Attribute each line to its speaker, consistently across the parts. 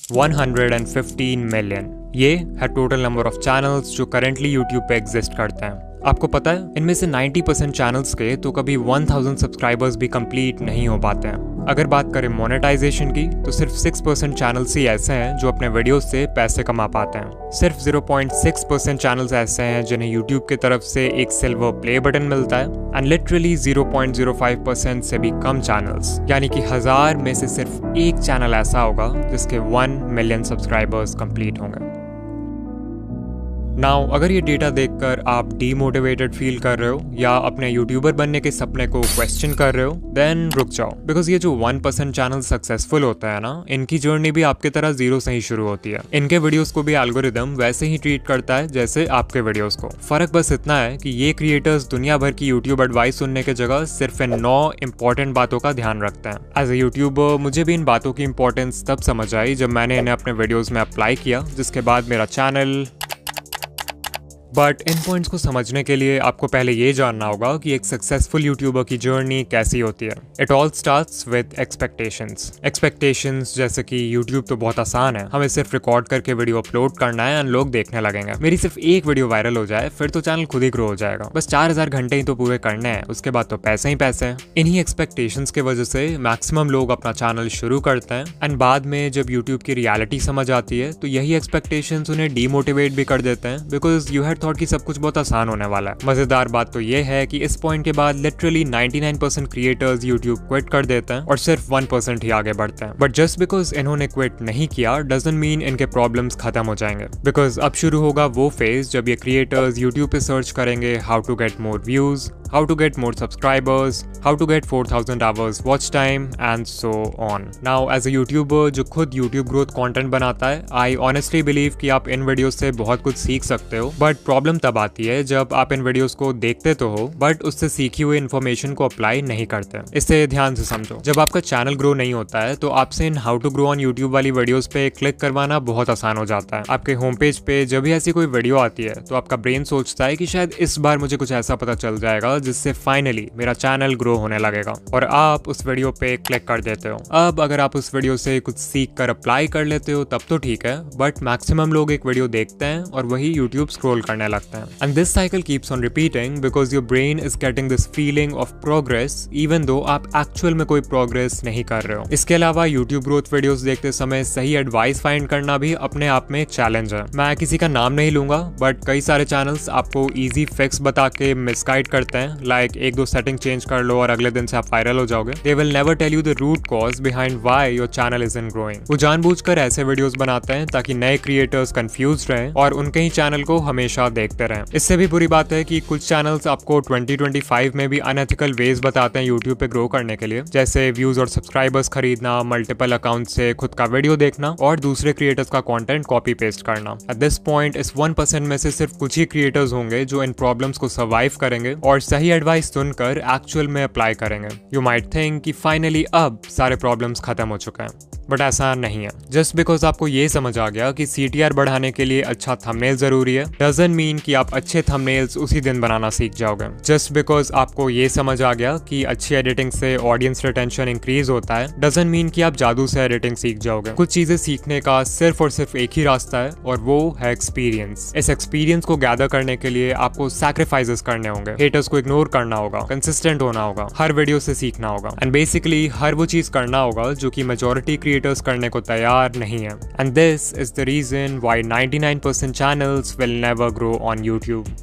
Speaker 1: 115 million. ये है total number of channels जो करेंटली यूट्यूब पे एग्जिस्ट करते हैं। आपको पता है इनमें से 90% चैनल्स के तो कभी 1000 सब्सक्राइबर्स भी कंप्लीट नहीं हो पाते हैं। अगर बात करें मोनेटाइजेशन की तो सिर्फ 6% चैनल्स ही ऐसे हैं जो अपने वीडियोस से पैसे कमा पाते हैं। सिर्फ 0.6% चैनल्स ऐसे हैं जिन्हें यूट्यूब की तरफ से एक सिल्वर प्ले बटन मिलता है एंड लिटरली 0.05% से भी कम चैनल्स, यानी कि 1000 में से सिर्फ एक चैनल ऐसा होगा जिसके 1 मिलियन सब्सक्राइबर्स कंप्लीट होंगे। नाउ अगर ये डेटा देखकर आप डीमोटिवेटेड फील कर रहे हो या अपने यूट्यूबर बनने के सपने को क्वेश्चन कर रहे हो, देन रुक जाओ, बिकॉज ये जो 1% चैनल सक्सेसफुल होता है ना, इनकी जर्नी भी आपके तरह जीरो से ही शुरू होती है। इनके वीडियोस को भी एल्गोरिदम वैसे ही ट्रीट करता है जैसे आपके वीडियोस को। फर्क बस इतना है कि ये क्रिएटर्स दुनिया भर की यूट्यूब एडवाइस सुनने की जगह सिर्फ इन 9 इंपॉर्टेंट बातों का ध्यान रखते हैं। एज ए यूट्यूबर मुझे भी इन बातों की इंपॉर्टेंस तब समझ आई जब मैंने इन्हें अपने वीडियोज में अप्लाई किया, जिसके बाद मेरा चैनल। बट इन पॉइंट्स को समझने के लिए आपको पहले ये जानना होगा कि एक सक्सेसफुल यूट्यूबर की जर्नी कैसी होती है। It all starts with expectations जैसे कि यूट्यूब तो बहुत आसान है, हमें सिर्फ रिकॉर्ड करके वीडियो अपलोड करना है एंड लोग देखने लगेंगे। मेरी सिर्फ एक वीडियो वायरल हो जाए फिर तो चैनल खुद ही ग्रो हो जाएगा। बस 4000 घंटे ही तो पूरे करने हैं, उसके बाद तो पैसे ही पैसे हैं। इन्हीं एक्सपेक्टेशंस के वजह से मैक्सिमम लोग अपना चैनल शुरू करते हैं एंड बाद में जब यूट्यूब की रियलिटी समझ आती है तो यही एक्सपेक्टेशंस उन्हें डीमोटिवेट भी कर देते हैं, बिकॉज यू हैड थॉट कि सब कुछ बहुत आसान होने वाला है। मजेदार बात तो ये है कि इस पॉइंट के बाद लिटरली 99% क्रिएटर्स यूट्यूब क्विट कर देते हैं और सिर्फ 1% ही आगे बढ़ते हैं। बट जस्ट बिकॉज इन्होंने क्विट नहीं किया डजंट मीन इनके प्रॉब्लम्स खत्म हो जाएंगे, बिकॉज अब शुरू होगा वो फेज जब ये क्रिएटर्स यूट्यूब पे सर्च करेंगे how to get more views, how to get more subscribers, how to get 4000 hours watch time and so on. Now as a YouTuber जो खुद YouTube growth content बनाता है, I honestly believe कि आप इन videos से बहुत कुछ सीख सकते हो, बट प्रॉब्लम तब आती है जब आप इन वीडियोस को देखते तो हो बट उससे सीखी हुई इन्फॉर्मेशन को अप्लाई नहीं करते। इसे ध्यान से समझो, जब आपका चैनल ग्रो नहीं होता है तो आपसे इन how to grow on YouTube वाली वीडियोस पे क्लिक करवाना बहुत आसान हो जाता है। आपके होम पेज पे जब भी ऐसी कोई वीडियो आती है तो आपका ब्रेन सोचता है कि शायद इस बार मुझे कुछ ऐसा पता चल जाएगा जिससे फाइनली मेरा चैनल ग्रो होने लगेगा, और आप उस वीडियो पे क्लिक कर देते हो। अब अगर आप उस वीडियो से कुछ सीख कर अप्लाई कर लेते हो तब तो ठीक है, बट मैक्सिमम लोग एक वीडियो देखते हैं और वही यूट्यूब स्क्रॉल करने लगते हैं and this cycle keeps on repeating because your brain is getting this feeling of progress even though आप एक्चुअल में कोई प्रोग्रेस नहीं कर रहे हो। इसके अलावा यूट्यूब ग्रोथ वीडियोस देखते समय सही एडवाइस फाइंड करना भी अपने आप में एक चैलेंज है। मैं किसी का नाम नहीं लूंगा बट कई सारे चैनल्स आपको इजी फिक्स बता के मिसगाइड करते हैं, लाइक 1-2 सेटिंग चेंज कर लो और अगले दिन से आप वायरल हो जाओगे। They will never tell you the root cause behind why your channel isn't growing. वो जानबूझकर ऐसे वीडियोस बनाते हैं ताकि नए क्रिएटर्स कंफ्यूज रहें और उनके ही चैनल को हमेशा देखते रहें। इससे भी बुरी बात है कि कुछ चैनल्स आपको 2025 में भी अनएथिकल वेज बताते हैं यूट्यूब पे ग्रो करने के लिए, जैसे व्यूज और सब्सक्राइबर्स खरीदना, मल्टीपल अकाउंट से खुद का वीडियो देखना और दूसरे क्रिएटर्स का कंटेंट कॉपी पेस्ट करना। एट दिस पॉइंट इस 1% में से सिर्फ कुछ ही क्रिएटर्स होंगे जो इन प्रॉब्लम्स को सर्वाइव करेंगे और सही एडवाइस सुनकर एक्चुअल में अप्लाई करेंगे। यू माइट थिंक कि फाइनली अब सारे प्रॉब्लम्स खत्म हो चुके हैं, बट ऐसा नहीं है। जस्ट बिकॉज आपको ये समझ आ गया कि CTR बढ़ाने के लिए अच्छा थंबनेल जरूरी है डजंट मीन कि आप अच्छे थंबनेल्स उसी दिन बनाना सीख जाओगे। जस्ट बिकॉज आपको ये समझ आ गया कि अच्छी एडिटिंग से ऑडियंस रिटेंशन इंक्रीज होता है डजंट मीन कि आप जादू से एडिटिंग सीख जाओगे। कुछ चीजें सीखने का सिर्फ और सिर्फ एक ही रास्ता है और वो है एक्सपीरियंस। इस एक्सपीरियंस को गैदर करने के लिए आपको सैक्रिफाइसेस करने होंगे, हेटर्स को इग्नोर करना होगा, कंसिस्टेंट होना होगा, हर वीडियो से सीखना होगा एंड बेसिकली हर वो चीज करना होगा जो कि मेजॉरिटी क्रिएटर्स करने को तैयार नहीं है। And this is the reason why 99% channels will never grow on YouTube.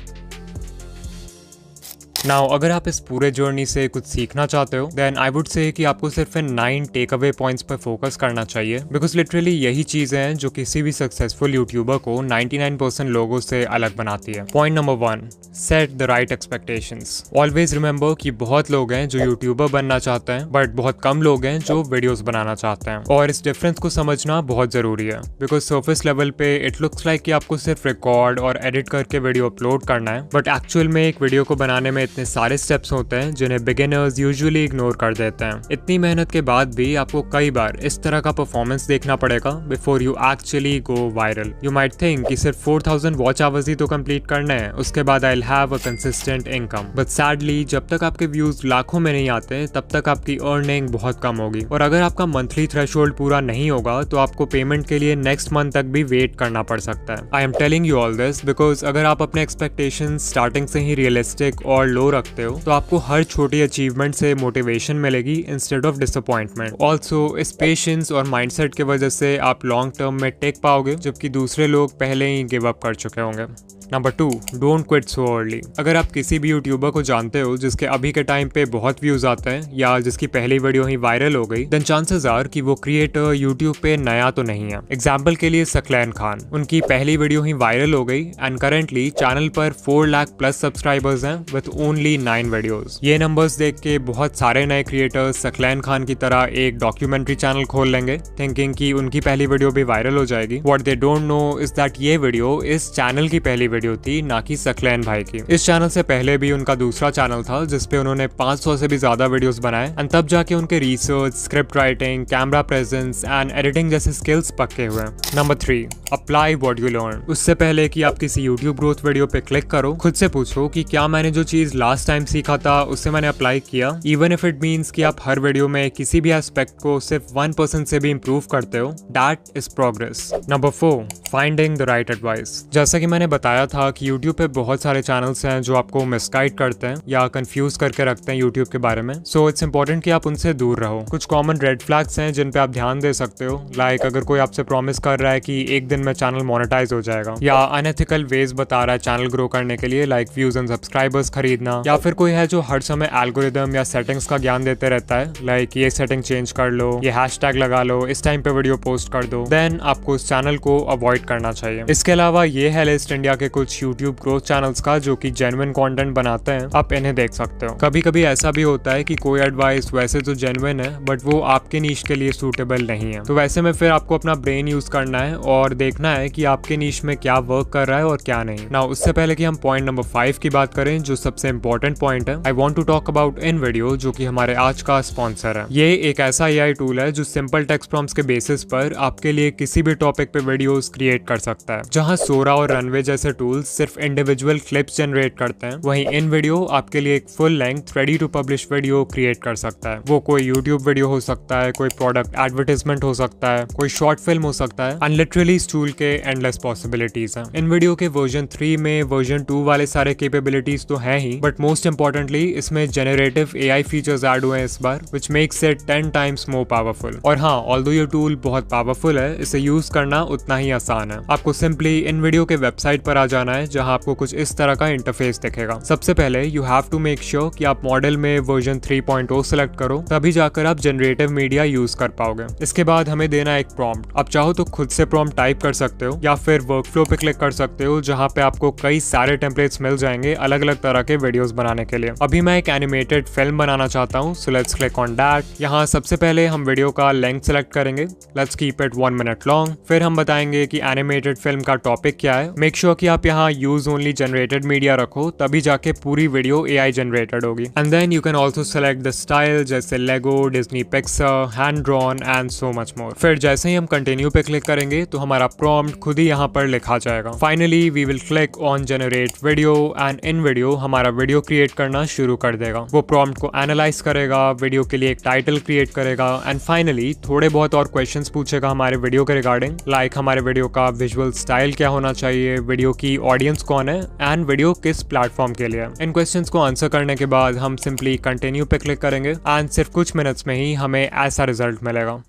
Speaker 1: Now अगर आप इस पूरे जर्नी से कुछ सीखना चाहते हो देन आई वुड से कि आपको सिर्फ इन 9 टेक अवे पॉइंट्स पर फोकस करना चाहिए, बिकॉज लिटरली यही चीजें हैं जो किसी भी सक्सेसफुल यूट्यूबर को 99% लोगों से अलग बनाती है। Point number 1, set the right expectations. Always remember कि बहुत लोग हैं जो यूट्यूबर बनना चाहते हैं बट बहुत कम लोग हैं जो वीडियोस बनाना चाहते हैं, और इस डिफरेंस को समझना बहुत जरूरी है। बिकॉज सर्फेस लेवल पे इट लुक्स लाइक कि आपको सिर्फ रिकॉर्ड और एडिट करके वीडियो अपलोड करना है, बट एक्चुअल में एक वीडियो को बनाने में इतने सारे स्टेप्स होते हैं जिन्हें बिगिनर्स यूजुअली इग्नोर कर देते हैं। इतनी मेहनत के बाद भी आपको कई बार इस तरह का परफॉर्मेंस देखना पड़ेगा before you actually go viral. You might think कि सिर्फ 4000 वॉच आवर्स ही तो कंप्लीट करने हैं, उसके बाद I will have a consistent income. But sadly जब तक आपके व्यूज लाखों में नहीं आते तब तक आपकी अर्निंग बहुत कम होगी, और अगर आपका मंथली थ्रेशोल्ड पूरा नहीं होगा तो आपको पेमेंट के लिए नेक्स्ट मंथ तक भी वेट करना पड़ सकता है। I am telling you all this because अगर आप अपने एक्सपेक्टेशन स्टार्टिंग से ही रियलिस्टिक और लो रखते हो तो आपको हर छोटी अचीवमेंट से मोटिवेशन मिलेगी इंस्टेड ऑफ डिसअपॉइंटमेंट। ऑल्सो इस पेशेंस और माइंडसेट की वजह से आप लॉन्ग टर्म में टेक पाओगे, जबकि दूसरे लोग पहले ही गिव अप कर चुके होंगे। Number 2, don't quit so early. अगर आप किसी भी यूट्यूबर को जानते हो जिसके अभी के टाइम पे बहुत व्यूज आते हैं या जिसकी पहली वीडियो ही वायरल हो गई, देन चांसेस आर कि वो क्रिएटर यूट्यूब पे नया तो नहीं है। एग्जाम्पल के लिए सकलैन खान, उनकी पहली वीडियो ही वायरल हो गई एंड करेंटली चैनल पर 4 लाख प्लस सब्सक्राइबर्स हैं विद ओनली 9 वीडियोस। ये नंबर्स देख के बहुत सारे नए क्रिएटर्स सकलैन खान की तरह एक डॉक्यूमेंट्री चैनल खोल लेंगे थिंकिंग कि उनकी पहली वीडियो भी वायरल हो जाएगी। What they don't know is that ये वीडियो इस चैनल की पहली वीडियो थी, ना कि सकलैन भाई की। इस चैनल से पहले भी उनका दूसरा चैनल था जिसपे उन्होंने 500 से भी ज्यादा वीडियोस बनाए एंड तब जाके उनके research, script writing, camera presence and editing जैसे स्किल्स पक्के हुए। Number 3, apply what you learn. उससे पहले कि आप किसी यूट्यूब ग्रोथ वीडियो पे क्लिक करो, खुद से पूछो कि क्या मैंने जो चीज लास्ट टाइम सीखा था उससे मैंने अप्लाई किया, इवन इफ इट मीन्स कि आप हर वीडियो में किसी भी एस्पेक्ट को सिर्फ 1% से भी इंप्रूव करते हो, that is progress. Number 4, finding the right advice. जैसा कि मैंने बताया था कि यूट्यूब पे बहुत सारे चैनल्स हैं जो आपको मिसगाइड करते हैं या कंफ्यूज करके रखते हैं यूट्यूब के बारे में, सो इट्स इंपॉर्टेंट कि आप उनसे दूर रहो। कुछ कॉमन रेड फ्लैग्स हैं जिन पे आप ध्यान दे सकते हो, लाइक अगर कोई आपसे प्रॉमिस कर रहा है कि एक दिन में चैनल मोनेटाइज हो जाएगा, या अनएथिकल वेज बता रहा है चैनल ग्रो करने के लिए लाइक व्यूज एंड सब्सक्राइबर्स खरीदना, या फिर कोई है जो हर समय एल्गोरिदम या सेटिंग्स का ज्ञान देते रहता है लाइक ये सेटिंग चेंज कर लो, ये हैशटैग लगा लो, इस टाइम पे वीडियो पोस्ट कर दो, देन आपको उस चैनल को अवॉइड करना चाहिए। इसके अलावा ये है लिस्ट इंडिया के कुछ यूट्यूब ग्रोथ चैनल्स का जो कि जेन्युइन कंटेंट बनाते हैं, आप इन्हें देख सकते हो। कभी कभी ऐसा भी होता है कि कोई एडवाइस वैसे तो जेन्युइन है बट वो आपके नीश के लिए सूटेबल नहीं है, तो वैसे में फिर आपको अपना ब्रेन यूज करना है और देखना है कि आपके नीश में क्या वर्क कर रहा है और क्या नहीं। नाउ उससे पहले कि हम पॉइंट नंबर 5 की बात करें जो सबसे इंपॉर्टेंट पॉइंट है, I want to talk about InVideo जो कि हमारे आज का स्पॉन्सर है। ये एक ऐसा AI टूल है जो सिंपल टेक्स्ट प्रॉम्प्ट्स के बेसिस पर आपके लिए किसी भी टॉपिक पे वीडियोस क्रिएट कर सकता है। जहां सोरा और रनवे जैसे टूल्स सिर्फ इंडिविजुअल क्लिप्स जनरेट करते हैं, वहीं इन वीडियो आपके लिए एक full length ready to publish video create कर सकता है। वो कोई यूट्यूब वीडियो हो सकता है, कोई प्रोडक्ट एडवर्टाइजमेंट हो सकता है, कोई शॉर्ट फिल्म हो सकता है, एंड लिटरली इस टूल के एंडलेस पॉसिबिलिटीज हैं। इन वीडियो के वर्जन 3 में वर्जन 2 वाले सारे कैपेबिलिटीज तो हैं ही, बट मोस्ट इंपॉर्टेंटली इसमें जेनरेटिव AI फीचर्स ऐड हुए हैं इस बार, which makes it 10 times more powerful. और हाँ, ऑल्दो ये टूल बहुत पावरफुल है, इसे यूज करना उतना ही आसान है। आपको सिंपली इन वीडियो के वेबसाइट पर आ जाना है जहां आपको कुछ इस तरह का इंटरफेस दिखेगा। सबसे पहले you have to make sure कि आप मॉडल में वर्जन 3.0 सेलेक्ट करो, तभी जाकर आप जनरेटिव मीडिया यूज कर पाओगे। इसके बाद हमें देना एक प्रॉम्प्ट। आप चाहो तो खुद से प्रॉम्प्ट टाइप कर सकते हो या फिर वर्कफ्लो पे क्लिक कर सकते हो जहां पे आपको कई सारे टेम्पलेट्स मिल जाएंगे अलग अलग तरह के वीडियोस बनाने के लिए। अभी मैं एक एनिमेटेड फिल्म बनाना चाहता हूँ, so let's click on that. यहाँ सबसे पहले हम वीडियो का लेंथ सेलेक्ट करेंगे, let's keep it 1 minute long. फिर हम बताएंगे कि एनिमेटेड फिल्म का टॉपिक क्या है। मेक श्योर कि आप यहाँ यूज ओनली जनरेटेड मीडिया रखो, तभी जाके पूरी वीडियो AI जनरेटेड होगी। And then you can also select the style जैसे Lego, Disney Pixar, hand drawn and so much more. फिर जैसे ही हम कंटिन्यू पे क्लिक करेंगे तो हमारा प्रॉम्प्ट खुद ही यहाँ पर लिखा जाएगा। Finally we will click on generate video and InVideo हमारा वीडियो क्रिएट करना शुरू कर देगा। वो प्रॉम्प्ट को एनालाइज करेगा, वीडियो के लिए एक टाइटल क्रिएट करेगा एंड फाइनली थोड़े बहुत और क्वेश्चंस पूछेगा हमारे वीडियो के रिगार्डिंग, लाइक हमारे वीडियो का विजुअल स्टाइल क्या होना चाहिए, वीडियो की ऑडियंस कौन है एंड वीडियो किस प्लेटफॉर्म के लिए। इन क्वेश्चंस को आंसर करने के बाद हम सिंपली कंटिन्यू पे क्लिक करेंगे एंड सिर्फ कुछ मिनट्स में ही हमें ऐसा रिजल्ट मिलेगा।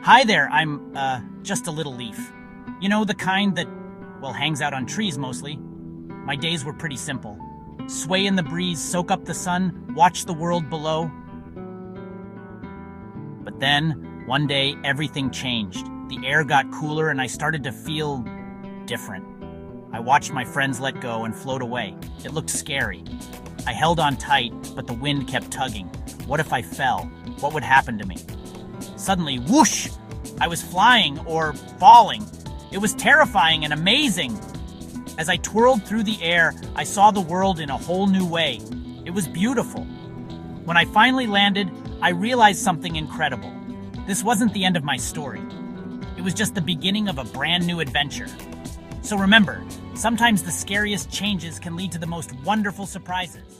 Speaker 2: Hi there, I'm just a little leaf. You know, the kind that, well, hangs out on trees mostly. My days were pretty simple. Sway in the breeze, soak up the sun, watch the world below. But then, one day, everything changed. The air got cooler and I started to feel different. I watched my friends let go and float away. It looked scary. I held on tight, but the wind kept tugging. What if I fell? What would happen to me? Suddenly, whoosh! I was flying or falling. It was terrifying and amazing. As I twirled through the air, I saw the world in a whole new way. It was beautiful. When I finally landed, I realized something incredible. This wasn't the end of my story. It was just the beginning of a brand new adventure. So remember, sometimes the scariest changes can lead to the most wonderful surprises.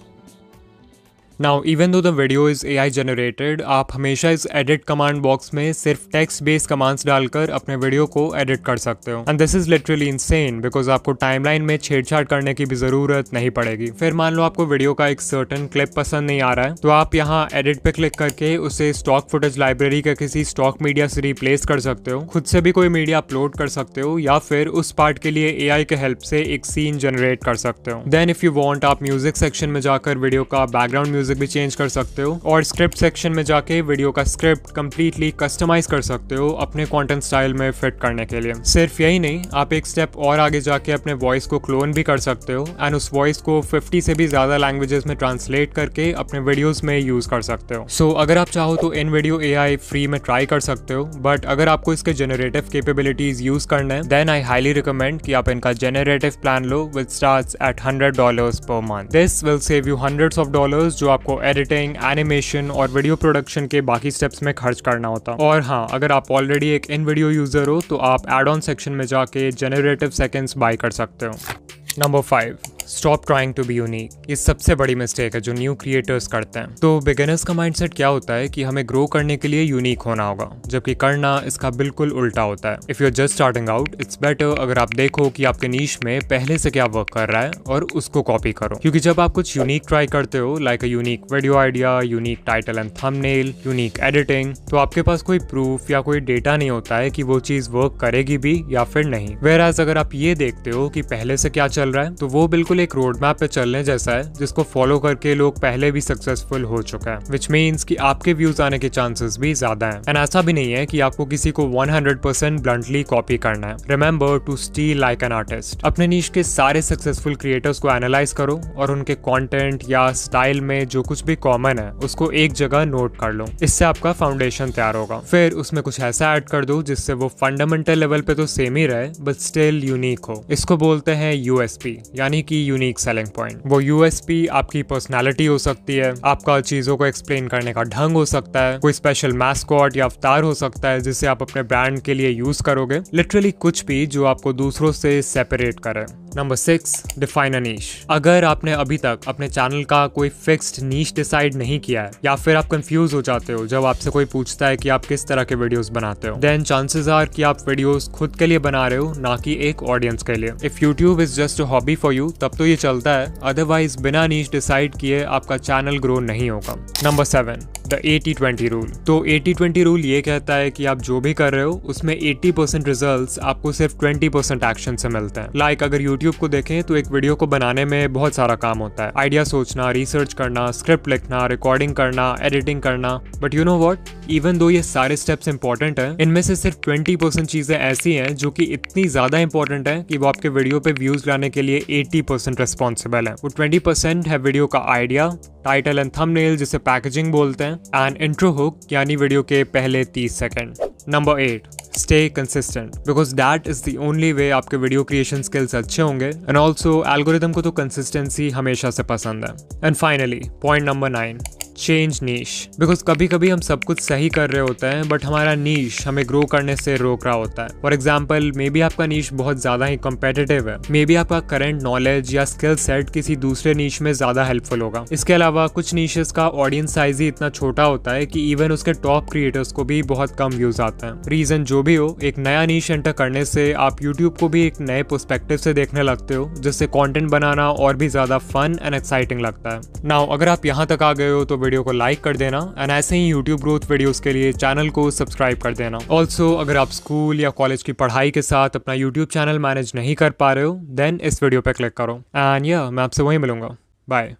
Speaker 1: Now, even though the video is AI generated, आप हमेशा इस edit command box में सिर्फ text based commands डालकर अपने video को edit कर सकते हो. And this is literally insane because आपको timeline में छेड़छाड़ करने की भी जरूरत नहीं पड़ेगी. फिर मान लो आपको वीडियो का एक certain clip पसंद नहीं आ रहा है, तो आप यहाँ edit पे क्लिक करके उसे stock footage library के किसी stock media से replace कर सकते हो, खुद से भी कोई मीडिया अपलोड कर सकते हो, या फिर उस पार्ट के लिए AI के हेल्प से एक सीन जनरेट कर सकते हो. Then if you want, आप म्यूजिक सेक्शन में जाकर वीडियो का बैकग्राउंड म्यूजिक भी चेंज कर सकते हो, और स्क्रिप्ट सेक्शन में जाके वीडियो का स्क्रिप्ट कंप्लीटली कस्टमाइज कर सकते हो अपने कंटेंट स्टाइल में फिट करने के लिए. सिर्फ यही नहीं, आप एक स्टेप और आगे जाके अपने वॉइस को क्लोन भी कर सकते हो एंड उस वॉइस को 50 से भी ज्यादा लैंग्वेजेस में ट्रांसलेट करके अपने वीडियोस में यूज कर सकते हो. सो अगर आप चाहो तो इन वीडियो AI फ्री में ट्राई कर सकते हो, बट अगर आपको इसके जेनरेटिव कैपेबिलिटीज यूज करना है, देन आई हाईली रिकमेंड कि आप इनका generative plan low with starts at $100 per month. This will save you hundreds of dollars जो आपको एडिटिंग, एनिमेशन और वीडियो प्रोडक्शन के बाकी स्टेप्स में खर्च करना होता. और हाँ, अगर आप ऑलरेडी एक इन वीडियो यूजर हो तो आप एड ऑन सेक्शन में जाके जेनरेटिव सेकेंड्स बाय कर सकते हो. Number 5, stop trying to be unique. ये सबसे बड़ी मिस्टेक है जो न्यू क्रिएटर्स करते हैं. तो बिगिनर्स का माइंडसेट क्या होता है कि हमें ग्रो करने के लिए यूनिक होना होगा, जबकि करना इसका बिल्कुल उल्टा होता है. If you are just starting out, it's better अगर आप देखो कि आपके नीश में पहले से क्या वर्क कर रहा है और उसको कॉपी करो. क्योंकि जब आप कुछ यूनिक ट्राई करते हो, like a unique video idea, unique title and thumbnail, unique editing, तो आपके पास कोई प्रूफ या कोई डेटा नहीं होता है कि वो चीज वर्क करेगी भी या फिर नहीं. वेयरएज अगर आप ये देखते हो कि पहले से क्या चल रहा है, तो वो बिल्कुल एक रोड मैप पे चलने जैसा है जिसको फॉलो करके लोग पहले भी सक्सेसफुल हो चुका है, विच मीन्स कि आपके व्यूज आने के चांसेस भी ज्यादा हैं. एंड ऐसा भी नहीं है कि आपको किसी को 100% ब्लंटली कॉपी करना है. Remember to steal like an artist. अपने नीश के सारे सक्सेसफुल क्रिएटर्स को एनालाइज करो और उनके कंटेंट या स्टाइल में जो कुछ भी कॉमन है उसको एक जगह नोट कर लो. इससे आपका फाउंडेशन तैयार होगा. फिर उसमें कुछ ऐसा ऐड कर दो जिससे वो फंडामेंटल लेवल पे तो सेम ही रहे बट स्टिल यूनिक हो. इसको बोलते हैं USP, यानी कि यूनिक सेलिंग पॉइंट. वो USP आपकी पर्सनालिटी हो सकती है, आपका चीजों को एक्सप्लेन करने का ढंग हो सकता है, कोई स्पेशल मैस्कॉट या अवतार हो सकता है जिसे आप अपने ब्रांड के लिए यूज करोगे. लिटरली कुछ भी जो आपको दूसरों से सेपरेट करे. नंबर 6, डिफाइन अ नीश. अगर आपने अभी तक अपने चैनल का कोई फिक्स्ड नीश डिसाइड नहीं किया है, या फिर आप कंफ्यूज हो जाते हो जब आपसे कोई पूछता है कि आप किस तरह के वीडियोस बनाते हो, देन चांसेस आर कि आप वीडियोस खुद के लिए बना रहे हो, ना कि एक ऑडियंस के लिए. If YouTube is just a hobby for you, तब तो ये चलता है, अदरवाइज बिना नीश डिसाइड किए आपका चैनल ग्रो नहीं होगा. Number 7, the 80-20 rule. तो 80-20 रूल ये कहता है कि आप जो भी कर रहे हो उसमें 80% रिजल्ट्स आपको सिर्फ 20% एक्शन से मिलते हैं. लाइक अगर यूट्यूब को देखें तो एक वीडियो को बनाने में बहुत सारा काम होता है. आइडिया सोचना, रिसर्च करना, स्क्रिप्ट लिखना, रिकॉर्डिंग करना, एडिटिंग करना. But you know what, even though ये सारे स्टेप्स इंपॉर्टेंट हैं, इनमें से सिर्फ 20% चीजें ऐसी हैं जो कि इतनी ज्यादा इंपॉर्टेंट है कि वो आपके वीडियो पे व्यूज लाने के लिए 80% रिस्पॉन्सिबल है. वो 20% है वीडियो का आइडिया, टाइटल एंड थंबनेल जिसे पैकेजिंग बोलते हैं, एंड इंट्रो हुक यानी वीडियो के पहले 30 second. Number 8, stay consistent, because that is the only way आपके वीडियो क्रिएशन स्किल्स अच्छे होंगे. एंड ऑल्सो एल्गोरिदम को तो कंसिस्टेंसी हमेशा से पसंद है. And finally point number 9, change niche. Because कभी कभी हम सब कुछ सही कर रहे होते हैं बट हमारा नीश हमें ग्रो करने से रोक रहा होता है. फॉर एग्जाम्पल, मे बी आपका नीश बहुत ज्यादा ही कॉम्पिटिटिव है, मे बी आपका करंट नॉलेज या स्किल सेट किसी दूसरे नीश में ज्यादा हेल्पफुल होगा. इसके अलावा कुछ नीशेस का ऑडियंस साइज ही इतना छोटा होता है कि इवन उसके टॉप क्रिएटर्स को भी बहुत कम व्यूज आते हैं. रीजन जो भी हो, एक नया नीश एंटर करने से आप यूट्यूब को भी एक नए पर्सपेक्टिव से देखने लगते हो, जिससे कंटेंट बनाना और भी ज्यादा फन एंड एक्साइटिंग लगता है. नाउ अगर आप यहाँ तक आ गए हो तो वीडियो को लाइक कर देना, एंड ऐसे ही यूट्यूब ग्रोथ वीडियोस के लिए चैनल को सब्सक्राइब कर देना. ऑल्सो अगर आप स्कूल या कॉलेज की पढ़ाई के साथ अपना यूट्यूब चैनल मैनेज नहीं कर पा रहे हो, देन इस वीडियो पे क्लिक करो. एंड या मैं आपसे वहीं मिलूंगा. बाय.